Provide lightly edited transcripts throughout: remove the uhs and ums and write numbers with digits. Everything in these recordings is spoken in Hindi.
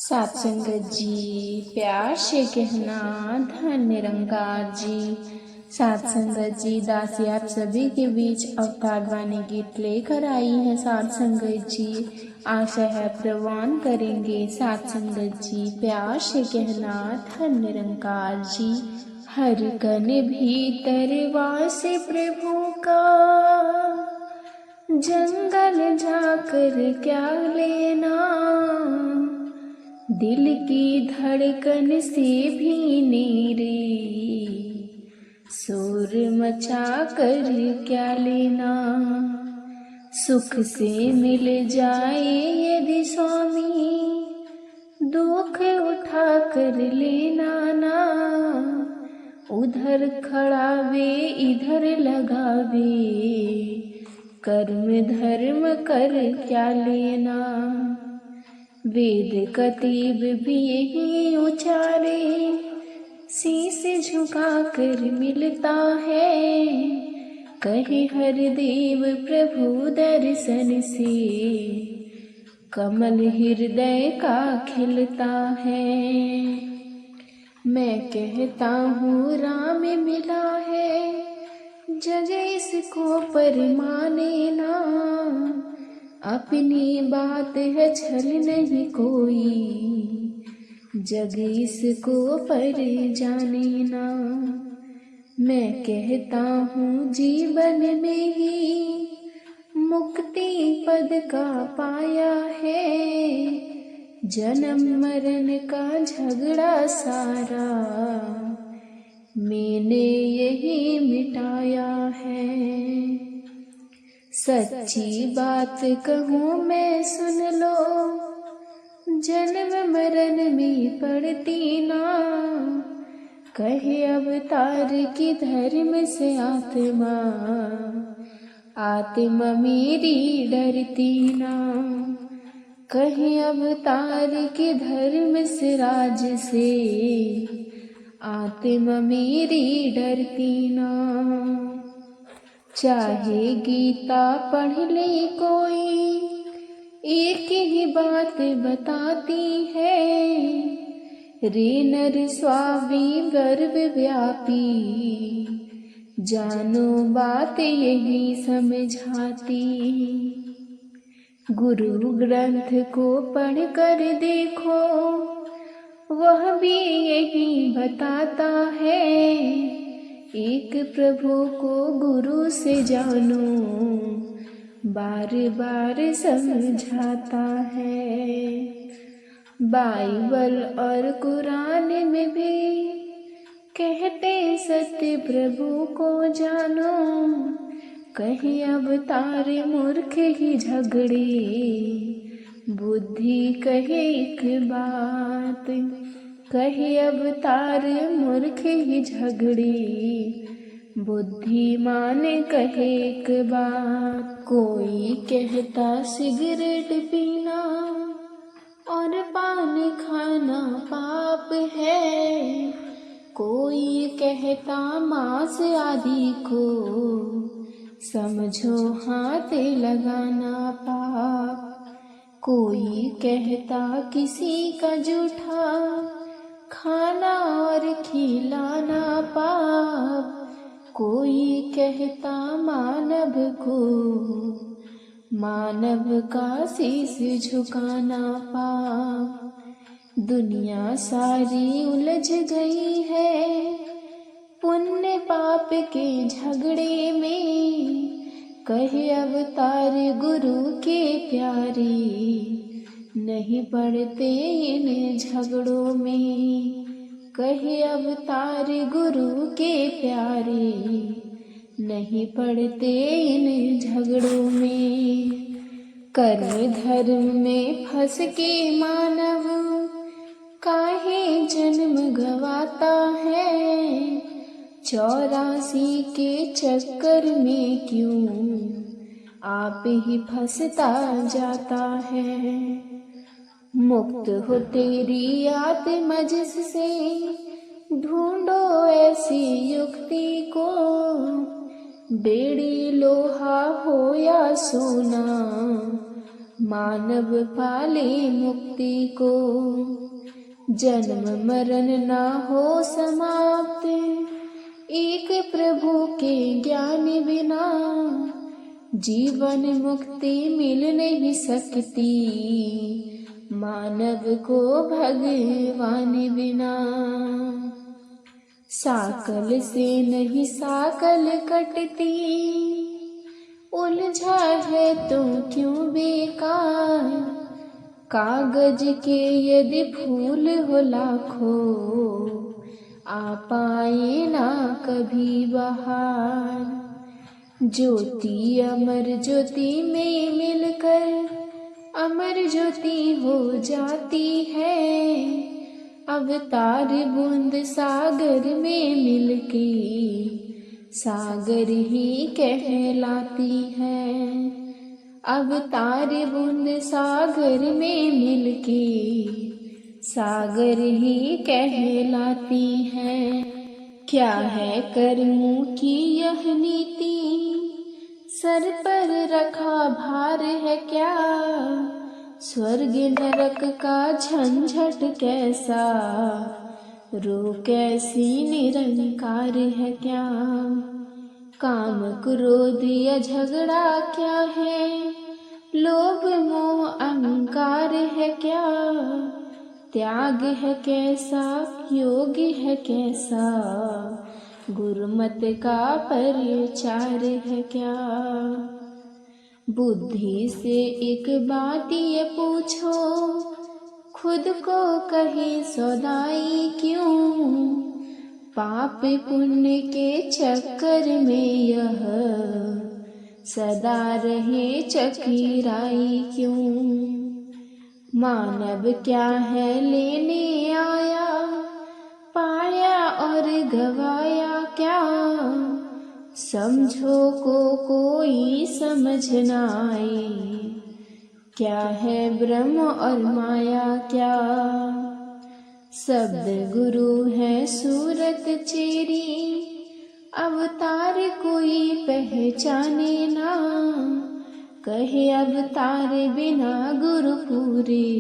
सात संगत जी, प्यार से कहना धन निरंकार जी। सात संगत जी, दासी आप सभी के बीच अवतार वाणी गीत लेकर आई है। सात संगत जी, आशा है प्रवान करेंगे। सात संगत जी, प्यार से कहना धन निरंकार जी। हर कन भीतर वास प्रभु का, जंगल जाकर क्या लेना। दिल की धड़कन से भी नीरे शोर मचा कर क्या लेना। सुख से मिल जाए यदि स्वामी, दुख उठा कर लेना ना। उधर खड़ा वे इधर लगावे, कर्म धर्म कर क्या लेना। वेद कतीब भी यही उचारे, शीश झुका कर मिलता है। कहे हर देव प्रभु दर्शन से, कमल हृदय का खिलता है। मैं कहता हूँ राम मिला है, जग इसको पर माने ना। अपनी बात है छल नहीं कोई, जग इसको पर जाने ना। मैं कहता हूँ जीवन में ही मुक्ति पद का पाया है। जन्म मरण का झगड़ा सारा मैंने यही मिटाया है। सच्ची बात कहूँ मैं सुन लो, जन्म मरण में पड़ती ना। कहे अवतार की धर्म से आत्मा, आत्मा मेरी डरती ना। कहे अवतार के धर्म से राज से, आत्मा मेरी डरती ना। चाहे गीता पढ़ ले कोई, एक ही बात बताती है। रे नर स्वामी गर्भ व्यापी, जानो बात यही समझाती। गुरु ग्रंथ को पढ़ कर देखो, वह भी यही बताता है। एक प्रभु को गुरु से जानो, बार बार समझाता है। बाइबल और कुरान में भी कहते सत्य प्रभु को जानो। कहे अवतार मूर्ख ही झगड़े, बुद्धि कहे एक बात। कहे अवतार मूर्ख ही झगड़े, बुद्धिमान कहे एक बात। कोई कहता सिगरेट पीना और पान खाना पाप है। कोई कहता मांस आदि को समझो हाथ लगाना पाप। कोई कहता किसी का जूठा खाना और खिलाना पाप। कोई कहता मानव को मानव का शीश झुकाना पाप। दुनिया सारी उलझ गई है पुण्य पाप के झगड़े में। कहे अवतार गुरु के प्यारे, नहीं पड़ते इन झगड़ों में। कहे अवतार गुरु के प्यारे, नहीं पड़ते इन झगड़ों में। कर्म धर्म में फंस के मानव काहे जन्म गवाता है। 84 के चक्कर में क्यों आप ही फंसता जाता है। मुक्त हो तेरी आत्मा जिससे, ढूंढो ऐसी युक्ति को। बेड़ी लोहा हो या सोना, मानव पाले मुक्ति को, जन्म मरण ना हो समाप्त, एक प्रभु के ज्ञान बिना जीवन मुक्ति मिल नहीं सकती, मानव को भगवान बिना। साकल से नहीं साकल कटती, उलझा है तो क्यों बेकार, कागज के यदि फूल हो लाखों, आ पाए ना कभी बहार। ज्योति अमर ज्योति में मिलकर अमर ज्योति हो जाती है, अवतार बूंद सागर में मिलके सागर ही कहलाती है, अवतार बूंद सागर में मिलके सागर ही कहलाती है। क्या है कर्मों की यह नीति, सर पर रखा भार है क्या, स्वर्ग नरक का झंझट कैसा, रो कैसी निरंकार है क्या। काम क्रोध या झगड़ा क्या है, लोभ मोह अहंकार है क्या, त्याग है कैसा, योग है कैसा, गुरुमत का परिचार है क्या। बुद्धि से एक बात ये पूछो, खुद को कहे सौदाई क्यों, पाप पुण्य के चक्कर में यह सदा रहे चकिराई क्यों। मानव क्या है लेने आया, पाया और गवाया क्या, समझो को कोई समझ न आए, क्या है ब्रह्म और माया क्या। शब्द गुरु है सूरत चेरी, अवतार कोई पहचाने ना, कहे अवतार बिना गुरु पूरे,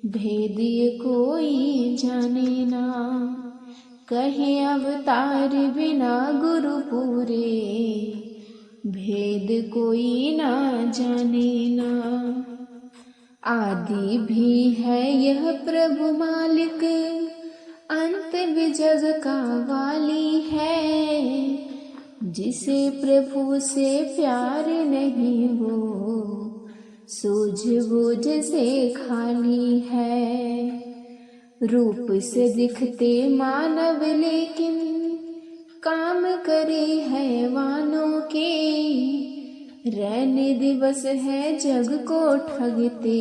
भेद ये कोई जाने ना, कहे अवतार बिना गुरु पूरे, भेद कोई ना जाने ना। आदि भी है यह प्रभु मालिक, अंत भी जग का वाली है, जिसे प्रभु से प्यार नहीं वो सूझबूझ से खाली है। रूप से दिखते मानव लेकिन काम करे हैवानों के, रहने दिवस है जग को ठगते,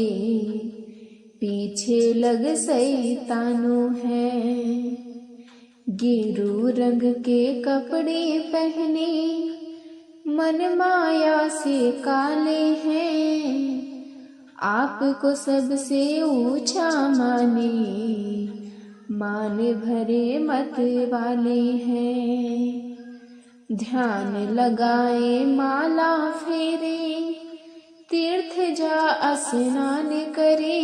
पीछे लग शैतानों है। गेरू रंग के कपड़े पहने, मन माया से काले हैं, आपको सबसे ऊंचा माने, मान भरे मत वाले हैं। ध्यान लगाए माला फेरे, तीर्थ जा स्नान करे,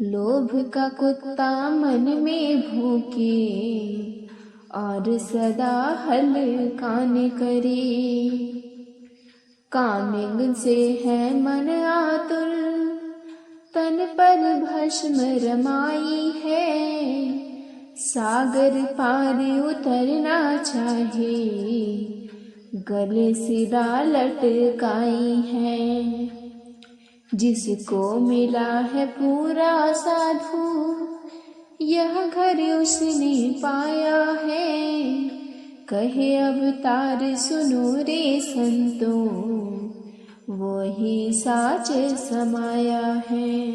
लोभ का कुत्ता मन में भूके, और सदा हलकान करे। कामिंग से है मन आतुर, तन पर भस्म रमाई है, सागर पार उतरना चाहे, गले सिरा लटकाई है। जिसको मिला है पूरा साधु, यह घर उसने पाया है, कहे अवतार सुनो रे संतों, वही साच समाया है।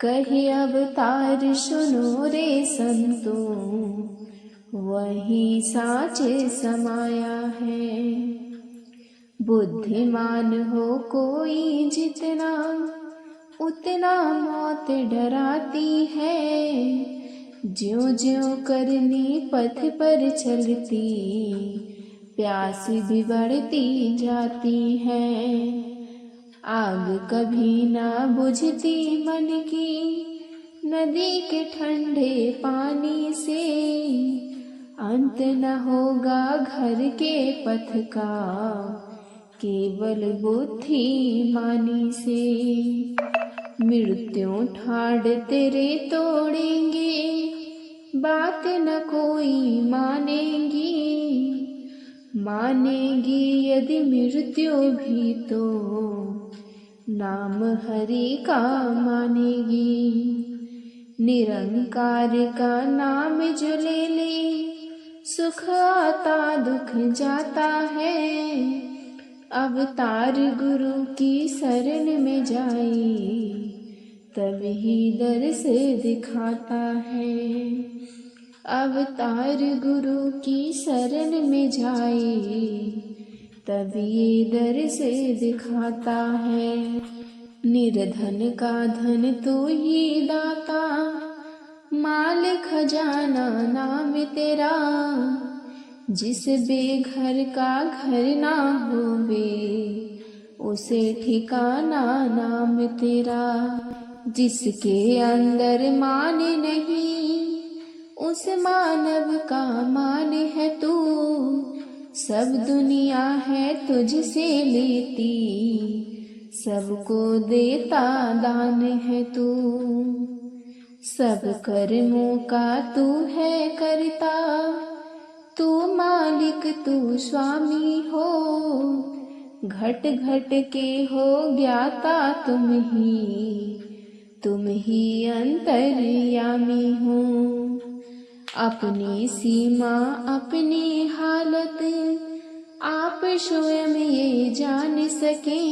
कहे अवतार सुनो रे संतों, वही साच समाया है। बुद्धिमान हो कोई जितना, उतना मौत डराती है, ज्यों ज्यों करनी पथ पर चलती, प्यास भी बढ़ती जाती है। आग कभी ना बुझती मन की, नदी के ठंडे पानी से। अंत न होगा घर के पथ का, केवल बुद्धिमानी से। मृत्यु ठाड़ तेरे तोड़ेंगे, बात न कोई मानेगी। मानेगी यदि मृत्यु भी तो, नाम हरि का मानेगी। निरंकार का नाम जो ले ले, सुख आता दुख जाता है। अवतार गुरु की शरण में जाए, तभी दर्श दिखाता है। अवतार गुरु की शरण में जाए, तभी दर्श दिखाता है। निर्धन का धन तू ही दाता, माल खजाना नाम तेरा। जिस बेघर का घर ना होवे, उसे ठिकाना नाम तेरा। जिसके अंदर मान नहीं, उस मानव का मान है तू। सब दुनिया है तुझसे लेती, सबको देता दान है तू। सब कर्मों का तू है करता, तू मालिक तू स्वामी हो। घट घट के हो ज्ञाता तुम ही अंतर्यामी हो। अपनी सीमा अपनी हालत, आप स्वयं ये जान सके।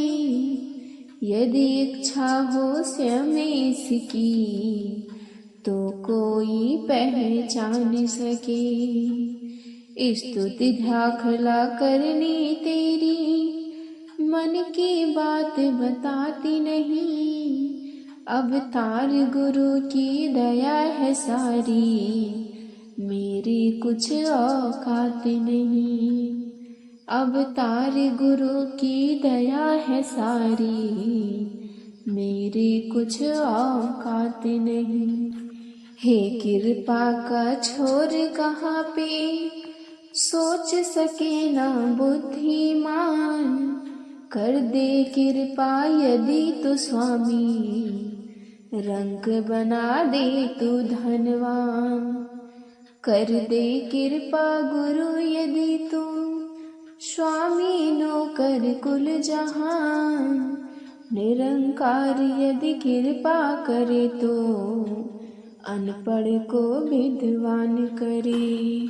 यदि इच्छा हो स्वयं इसकी, तो कोई पहचान सके। स्तुति दाखला करनी तेरी, मन की बात बताती नहीं। अवतार गुरु की दया है सारी, मेरी कुछ औकात नहीं। अवतार गुरु की दया है सारी, मेरी कुछ औकात नहीं। हे कृपा का छोर कहाँ पे, सोच सके ना बुद्धिमान। कर दे कृपा यदि तू स्वामी, रंग बना दे तू धनवान। कर दे कृपा गुरु यदि तू, स्वामी नौकर कुल जहान। निरंकार यदि कृपा करे तो, अनपढ़ को विद्वान करे।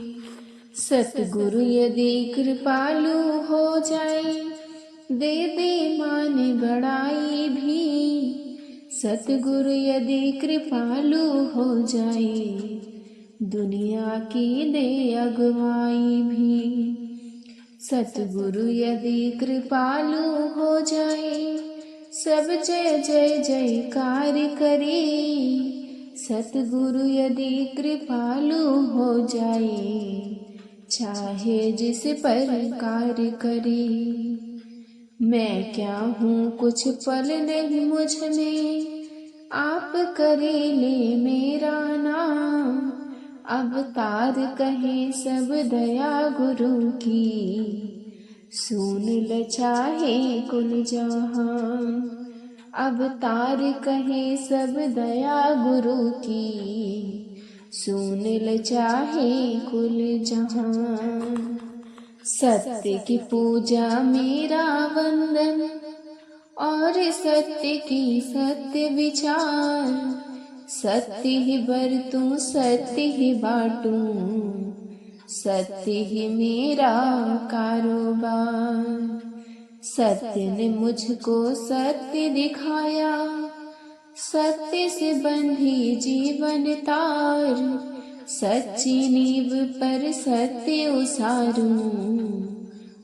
सतगुरु यदि कृपालु हो जाए, दे दे मान बड़ाई भी। सतगुरु यदि कृपालु हो जाए, दुनिया की दे अगुवाई भी। सतगुरु यदि कृपालु हो जाए, सब जय जय जयकार करे। सतगुरु यदि कृपालु हो जाए, चाहे जिस प्रकार करे। मैं क्या हूँ कुछ पल नहीं मुझ में, आप करे ले मेरा नाम। अवतार कहे सब दया गुरु की, सुन ल चाहे कुल जहां। अवतार कहे सब दया गुरु की, सुन ल चाहे कुल जहां। सत्य की पूजा मेरा वंदन, और सत्य की सत्य विचार। सत्य ही बरतूं सत्य ही बाटूं, सत्य ही मेरा कारोबार। सत्य ने मुझको सत्य दिखाया, सत्य से बंधी जीवन तार। सच्ची नींव पर सत्य उसारूं,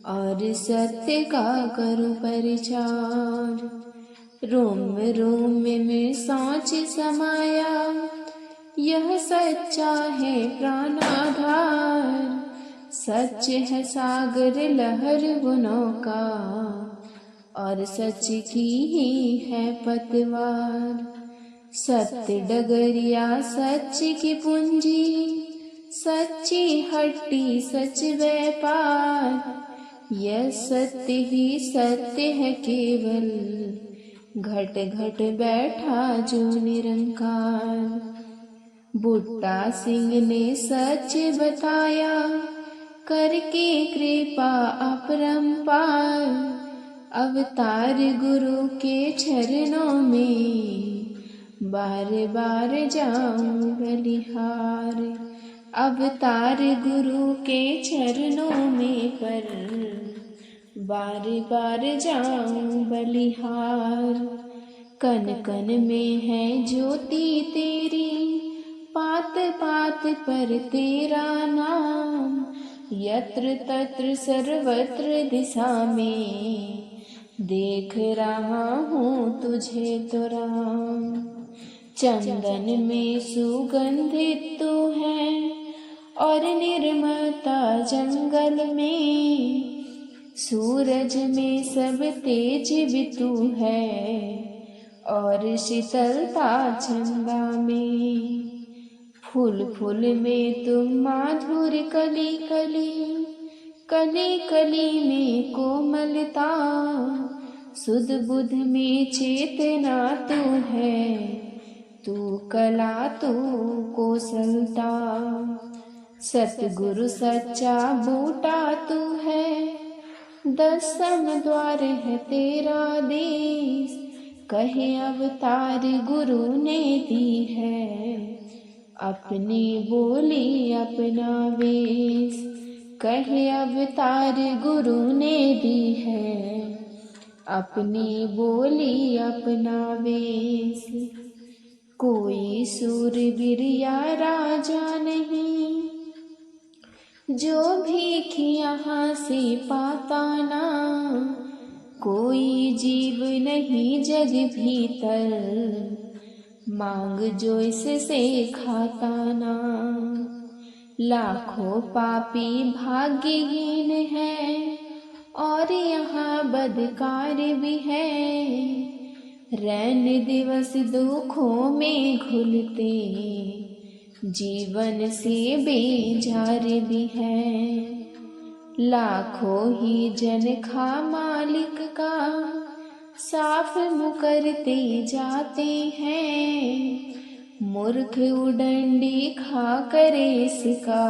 और सत्य का करूं प्रचार। रोम रोम में सांच समाया, यह सच्चा है प्राणाधार। सच है सागर लहर वो नौका, और सच की ही है पतवार। सत्य डगरिया सच की पूंजी, सच्ची हट्टी सच व्यापार। यह सत्य ही सत्य है केवल, घट घट बैठा जो निरंकार। बूटा सिंह ने सच बताया, करके कृपा अपरंपार। अवतार गुरु के चरणों में, बार बार जाऊं बलिहार। अवतार गुरु के चरणों में पर, बार बार जाऊं बलिहार। कन कन में है ज्योति तेरी, पात पात पर तेरा नाम। यत्र तत्र सर्वत्र दिशा में, देख रहा हूँ तुझे तो राम। चंदन में सुगंधित तू है, और निर्मलता जंगल में। सूरज में सब तेज भी तू है, और शीतलता चंदा में। फूल फूल में तुम माधुर कली कली, कली कली में कोमलता। सुध बुध में चेतना तू है, तू कला तू कौशलता। सतगुरु सच्चा बूटा तू है, दसम द्वार है तेरा देश। कहे अवतार गुरु ने दी है, अपनी बोली अपना वेश। कहे अवतार गुरु ने दी है, अपनी बोली अपना वेश। कोई सूरवीर या राजा नहीं, जो भीख यहाँ से पाता ना। कोई जीव नहीं जग भीतर, मांग जो इससे खाता ना। लाखों पापी भाग्यहीन है, और यहाँ बदकार भी है। रैन दिवस दुखों में घुलते, जीवन से बेजार भी है। लाखों ही जन खा मालिक का, साफ मुकरते जाते हैं। मूर्ख उडंडी खा करे इसका,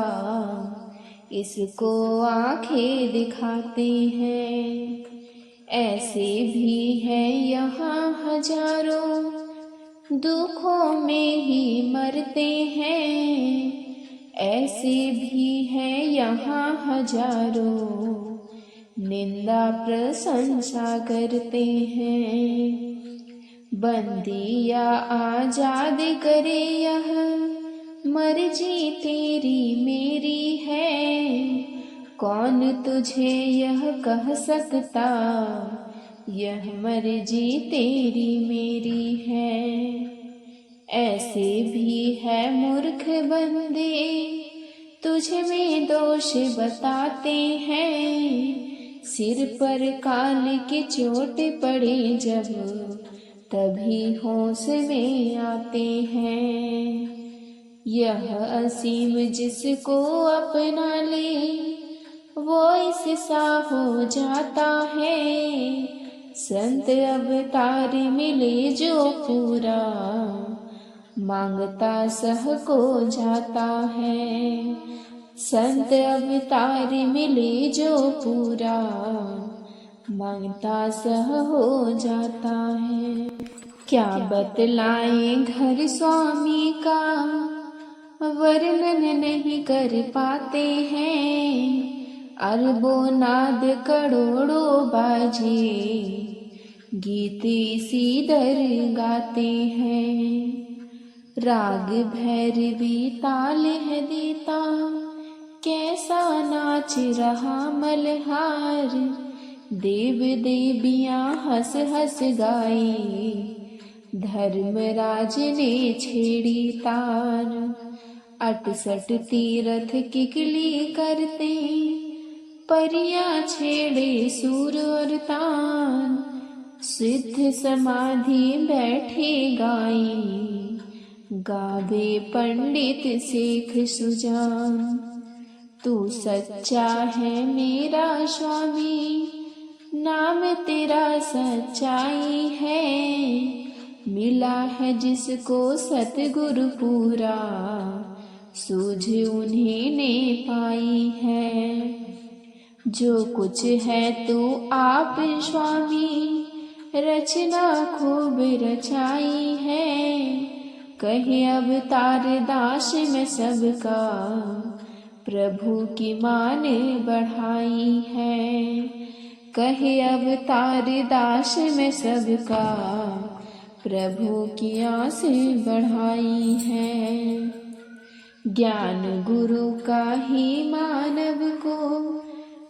इसको आंखें दिखाते हैं। ऐसे भी है यहाँ हजारों, दुखों में ही मरते हैं। ऐसे भी है यहाँ हजारों, निंदा प्रशंसा करते हैं। बंदी या आजाद करे यह, मर्जी तेरी मेरी है। कौन तुझे यह कह सकता, यह मर्जी तेरी मेरी है। ऐसे भी है मूर्ख बंदे, तुझ में दोष बताते हैं। सिर पर काल की चोट पड़े जब, तभी होश में आते हैं। यह असीम जिसको अपना ले, वो इससा हो जाता है। संत अवतार मिले जो पूरा, मांगता सह को जाता है। संत अवतार मिले जो पूरा, मांगता सह हो जाता है। क्या बतलाएं घर स्वामी का, वर्णन नहीं कर पाते हैं। अरबों नाद करोड़ों बाजे, गीत इसी दर गाते हैं। राग भैरवी ताल है देता, कैसा नाच रहा मल्हार। देव देवियाँ हंस हंस गाई, धर्मराज ने छेड़ी तार। 68 तीरथ किकली करते, परियां छेड़े सूर और तान। सिद्ध समाधि बैठे गाई, गावे पंडित शेख सुजान। तू सच्चा है मेरा स्वामी, नाम तेरा सच्चाई है। मिला है जिसको सतगुरु पूरा, सूझ उन्हीं ने पाई है। जो कुछ है तू आप स्वामी, रचना खूब रचाई है। कहे अवतार दास में सबका, प्रभु की मान बढ़ाई है। कहे अवतार दास में सबका, प्रभु की आस बढ़ाई है। ज्ञान गुरु का ही मानव को,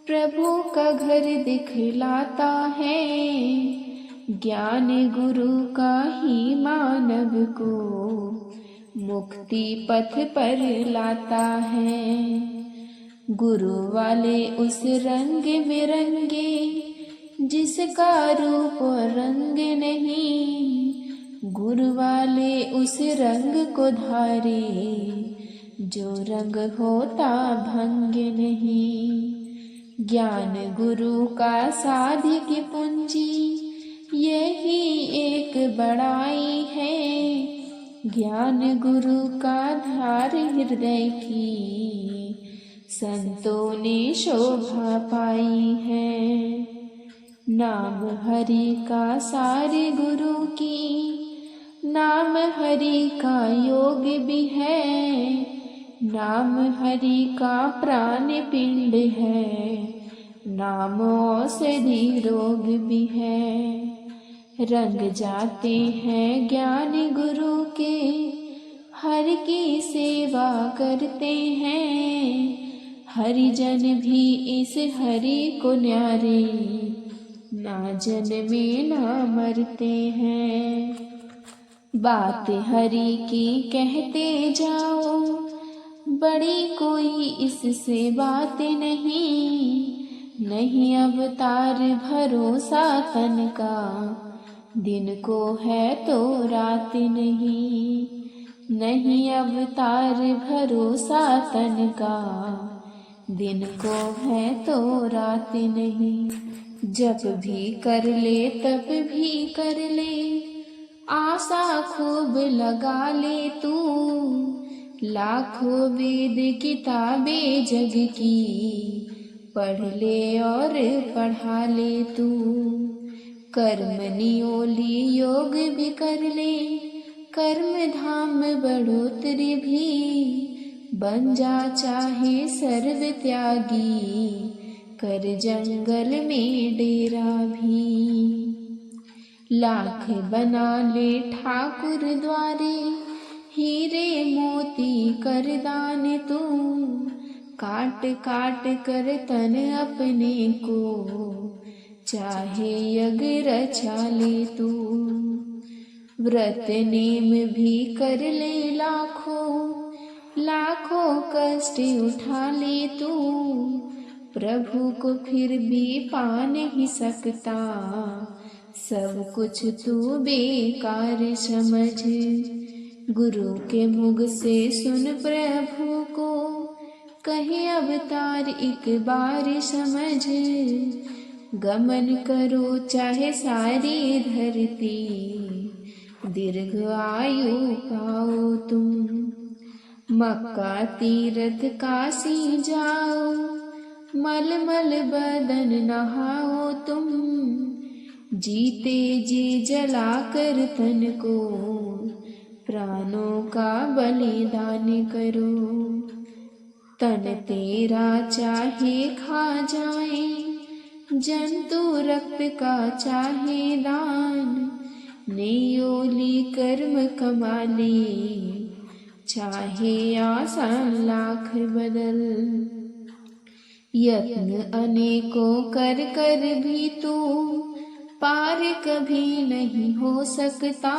प्रभु का घर दिखलाता है। ज्ञान गुरु का ही मानव को, मुक्ति पथ पर लाता है। गुरु वाले उस रंग में रंगे, जिसका रूप रंग नहीं। गुरु वाले उस रंग को धारे, जो रंग होता भंग नहीं। ज्ञान गुरु का साधि की पूंजी, यही एक बड़ाई है। ज्ञान गुरु का धार हृदय की, संतों ने शोभा पाई है। नाम हरि का सारे गुरु की, नाम हरि का योग भी है। नाम हरि का प्राण पिंड है, नाम औषधि रोग भी है। रंग जाते हैं ज्ञान गुरु के, हरि की सेवा करते हैं। हरिजन भी इस हरि को न्यारे, ना जन्मे ना मरते हैं। बात हरि की कहते जाओ, बड़ी कोई इससे बात नहीं। नहीं अवतार भरोसा तन का, दिन को है तो रात नहीं। नहीं अवतार भरोसा तन का, दिन को है तो रात नहीं। जब भी कर ले तब भी कर ले, आशा खूब लगा ले तू। लाखों वेद किताबें जग की, पढ़ ले और पढ़ा ले तू। कर्म नियोली योग भी कर ले, कर्म धाम बढ़ोतरी भी। बन जा चाहे सर्व त्यागी, कर जंगल में डेरा भी। लाख बना ले ठाकुर द्वारे, हीरे मोती कर दान तू। काट काट कर तन अपने को, चाहे यज्ञ रचा ले तू। व्रत नेम भी कर ले लाखों, लाखों कष्ट उठा ले तू। प्रभु को फिर भी पा नहीं सकता, सब कुछ तू बेकार समझ। गुरु के मुख से सुन प्रभु को, कहे अवतार एक बार समझ। गमन करो चाहे सारी धरती, दीर्घ आयु पाओ तुम। मक्का तीर्थ काशी जाओ, मलमल बदन नहाओ तुम। जीते जी जला कर तन को, प्राणों का बलिदान करो। तन तेरा चाहे खा जाए, जंतु रक्त का चाहे दान। नियोली कर्म कमा ले, चाहे आसान लाख बदल। यत्न अनेकों कर कर भी तू, पार कभी नहीं हो सकता।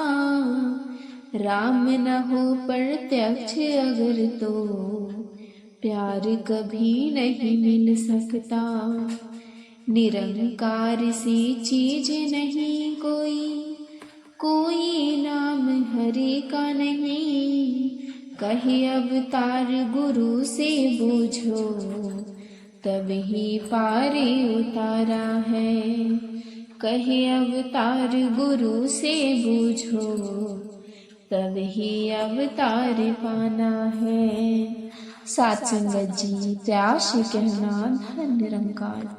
राम न हो प्रत्यक्ष अगर तो, प्यार कभी नहीं मिल सकता। निरंकार सी चीज नहीं कोई, कोई नाम हरि का नहीं। कहे अवतार गुरु से बूझो, तब ही पारे उतारा है। कहे अवतार गुरु से बूझो, तब ही अवतार पाना है। सात संगत जी प्यार से कहना, धन निरंकार।